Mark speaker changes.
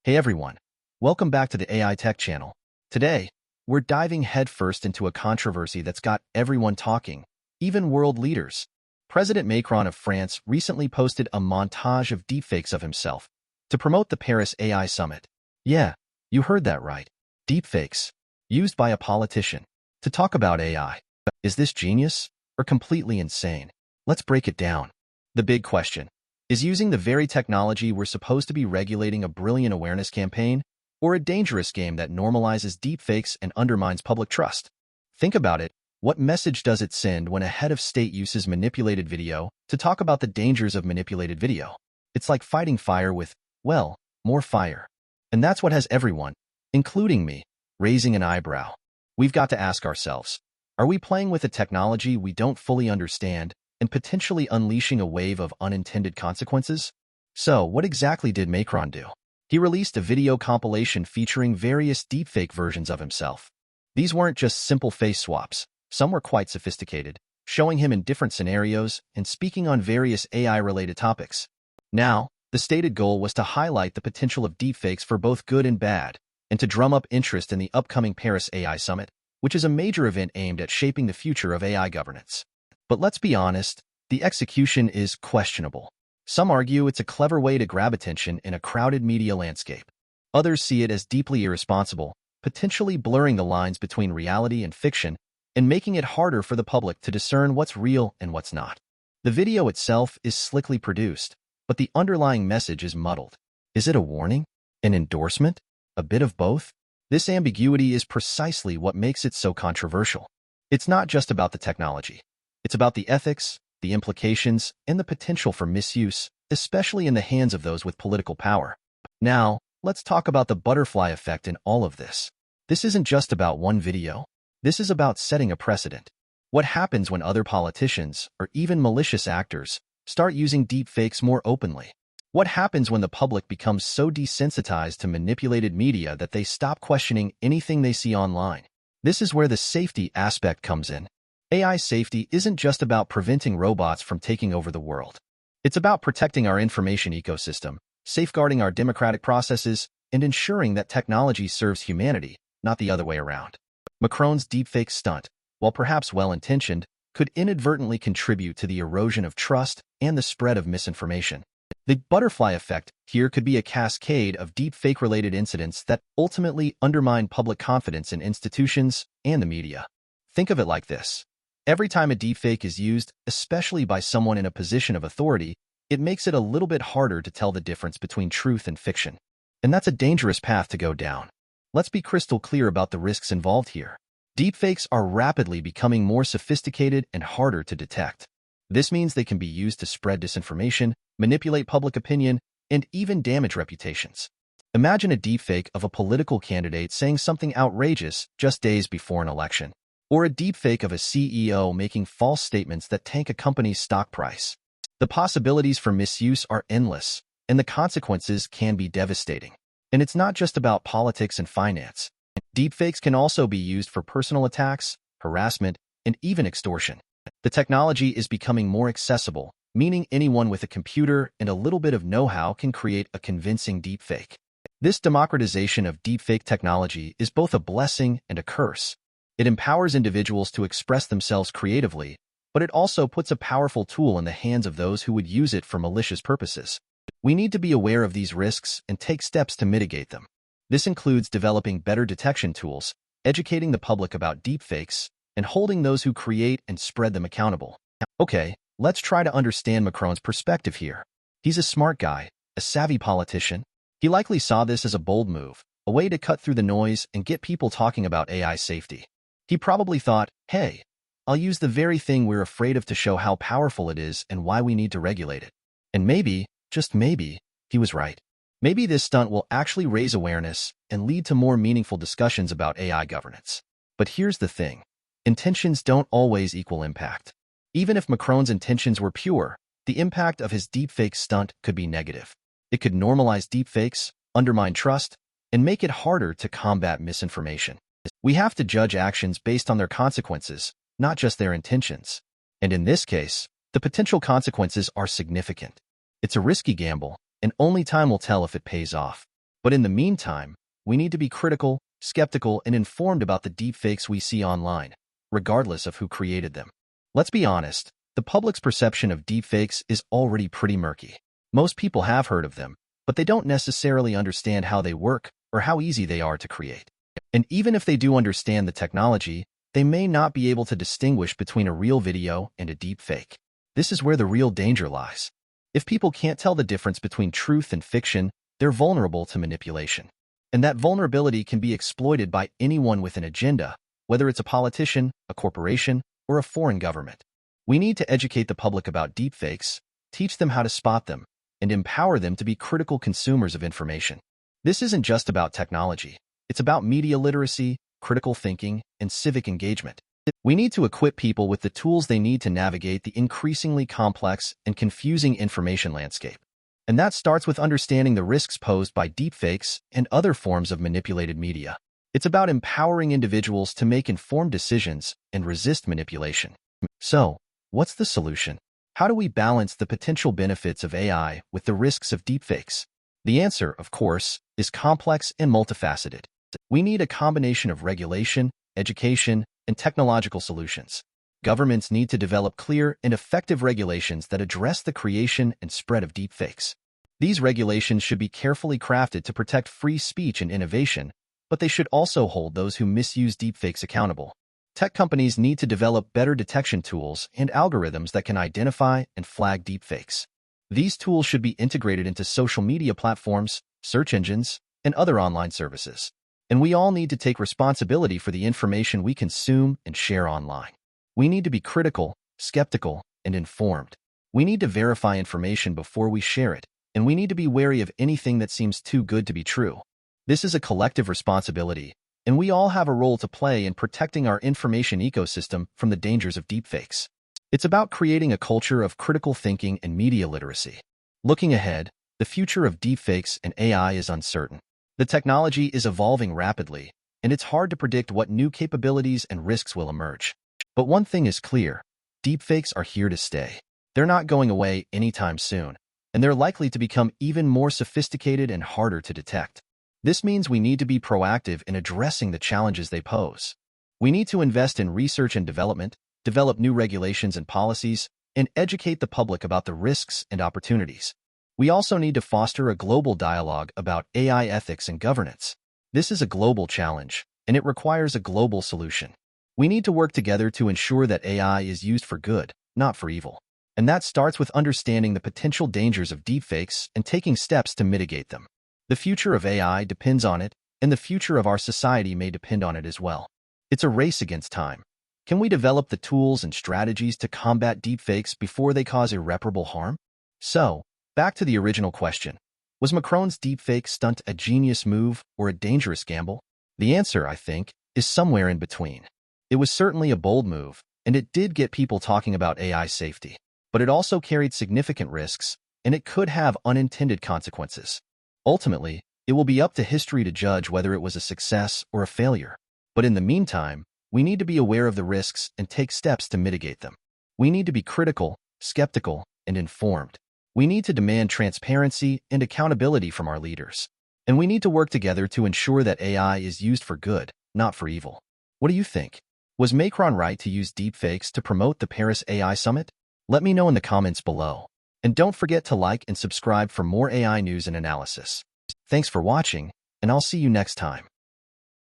Speaker 1: Hey everyone, welcome back to the AI Tech channel. Today, we're diving headfirst into a controversy that's got everyone talking, even world leaders. President Macron of France recently posted a montage of deepfakes of himself to promote the Paris AI Summit. Yeah, you heard that right. Deepfakes, used by a politician to talk about AI. Is this genius or completely insane? Let's break it down. The big question: is using the very technology we're supposed to be regulating a brilliant awareness campaign, or a dangerous game that normalizes deepfakes and undermines public trust? Think about it. What message does it send when a head of state uses manipulated video to talk about the dangers of manipulated video? It's like fighting fire with, well, more fire. And that's what has everyone, including me, raising an eyebrow. We've got to ask ourselves, are we playing with a technology we don't fully understand and potentially unleashing a wave of unintended consequences? So, what exactly did Macron do? He released a video compilation featuring various deepfake versions of himself. These weren't just simple face swaps. Some were quite sophisticated, showing him in different scenarios and speaking on various AI-related topics. Now, the stated goal was to highlight the potential of deepfakes for both good and bad, and to drum up interest in the upcoming Paris AI Summit, which is a major event aimed at shaping the future of AI governance. But let's be honest, the execution is questionable. Some argue it's a clever way to grab attention in a crowded media landscape. Others see it as deeply irresponsible, potentially blurring the lines between reality and fiction and making it harder for the public to discern what's real and what's not. The video itself is slickly produced, but the underlying message is muddled. Is it a warning? An endorsement? A bit of both? This ambiguity is precisely what makes it so controversial. It's not just about the technology. It's about the ethics, the implications, and the potential for misuse, especially in the hands of those with political power. Now, let's talk about the butterfly effect in all of this. This isn't just about one video. This is about setting a precedent. What happens when other politicians, or even malicious actors, start using deepfakes more openly? What happens when the public becomes so desensitized to manipulated media that they stop questioning anything they see online? This is where the safety aspect comes in. AI safety isn't just about preventing robots from taking over the world. It's about protecting our information ecosystem, safeguarding our democratic processes, and ensuring that technology serves humanity, not the other way around. Macron's deepfake stunt, while perhaps well-intentioned, could inadvertently contribute to the erosion of trust and the spread of misinformation. The butterfly effect here could be a cascade of deepfake-related incidents that ultimately undermine public confidence in institutions and the media. Think of it like this. Every time a deepfake is used, especially by someone in a position of authority, it makes it a little bit harder to tell the difference between truth and fiction. And that's a dangerous path to go down. Let's be crystal clear about the risks involved here. Deepfakes are rapidly becoming more sophisticated and harder to detect. This means they can be used to spread disinformation, manipulate public opinion, and even damage reputations. Imagine a deepfake of a political candidate saying something outrageous just days before an election, or a deepfake of a CEO making false statements that tank a company's stock price. The possibilities for misuse are endless, and the consequences can be devastating. And it's not just about politics and finance. Deepfakes can also be used for personal attacks, harassment, and even extortion. The technology is becoming more accessible, meaning anyone with a computer and a little bit of know-how can create a convincing deepfake. This democratization of deepfake technology is both a blessing and a curse. It empowers individuals to express themselves creatively, but it also puts a powerful tool in the hands of those who would use it for malicious purposes. We need to be aware of these risks and take steps to mitigate them. This includes developing better detection tools, educating the public about deepfakes, and holding those who create and spread them accountable. Okay, let's try to understand Macron's perspective here. He's a smart guy, a savvy politician. He likely saw this as a bold move, a way to cut through the noise and get people talking about AI safety. He probably thought, hey, I'll use the very thing we're afraid of to show how powerful it is and why we need to regulate it. And maybe, just maybe, he was right. Maybe this stunt will actually raise awareness and lead to more meaningful discussions about AI governance. But here's the thing. Intentions don't always equal impact. Even if Macron's intentions were pure, the impact of his deepfake stunt could be negative. It could normalize deepfakes, undermine trust, and make it harder to combat misinformation. We have to judge actions based on their consequences, not just their intentions. And in this case, the potential consequences are significant. It's a risky gamble, and only time will tell if it pays off. But in the meantime, we need to be critical, skeptical, and informed about the deepfakes we see online, regardless of who created them. Let's be honest, the public's perception of deepfakes is already pretty murky. Most people have heard of them, but they don't necessarily understand how they work or how easy they are to create. And even if they do understand the technology, they may not be able to distinguish between a real video and a deepfake. This is where the real danger lies. If people can't tell the difference between truth and fiction, they're vulnerable to manipulation. And that vulnerability can be exploited by anyone with an agenda, whether it's a politician, a corporation, or a foreign government. We need to educate the public about deepfakes, teach them how to spot them, and empower them to be critical consumers of information. This isn't just about technology. It's about media literacy, critical thinking, and civic engagement. We need to equip people with the tools they need to navigate the increasingly complex and confusing information landscape. And that starts with understanding the risks posed by deepfakes and other forms of manipulated media. It's about empowering individuals to make informed decisions and resist manipulation. So, what's the solution? How do we balance the potential benefits of AI with the risks of deepfakes? The answer, of course, is complex and multifaceted. We need a combination of regulation, education, and technological solutions. Governments need to develop clear and effective regulations that address the creation and spread of deepfakes. These regulations should be carefully crafted to protect free speech and innovation, but they should also hold those who misuse deepfakes accountable. Tech companies need to develop better detection tools and algorithms that can identify and flag deepfakes. These tools should be integrated into social media platforms, search engines, and other online services. And we all need to take responsibility for the information we consume and share online. We need to be critical, skeptical, and informed. We need to verify information before we share it, and we need to be wary of anything that seems too good to be true. This is a collective responsibility, and we all have a role to play in protecting our information ecosystem from the dangers of deepfakes. It's about creating a culture of critical thinking and media literacy. Looking ahead, the future of deepfakes and AI is uncertain. The technology is evolving rapidly, and it's hard to predict what new capabilities and risks will emerge. But one thing is clear, deepfakes are here to stay. They're not going away anytime soon, and they're likely to become even more sophisticated and harder to detect. This means we need to be proactive in addressing the challenges they pose. We need to invest in research and development, develop new regulations and policies, and educate the public about the risks and opportunities. We also need to foster a global dialogue about AI ethics and governance. This is a global challenge, and it requires a global solution. We need to work together to ensure that AI is used for good, not for evil. And that starts with understanding the potential dangers of deepfakes and taking steps to mitigate them. The future of AI depends on it, and the future of our society may depend on it as well. It's a race against time. Can we develop the tools and strategies to combat deepfakes before they cause irreparable harm? So, back to the original question. Was Macron's deepfake stunt a genius move or a dangerous gamble? The answer, I think, is somewhere in between. It was certainly a bold move, and it did get people talking about AI safety. But it also carried significant risks, and it could have unintended consequences. Ultimately, it will be up to history to judge whether it was a success or a failure. But in the meantime, we need to be aware of the risks and take steps to mitigate them. We need to be critical, skeptical, and informed. We need to demand transparency and accountability from our leaders. And we need to work together to ensure that AI is used for good, not for evil. What do you think? Was Macron right to use deepfakes to promote the Paris AI Summit? Let me know in the comments below. And don't forget to like and subscribe for more AI news and analysis. Thanks for watching, and I'll see you next time.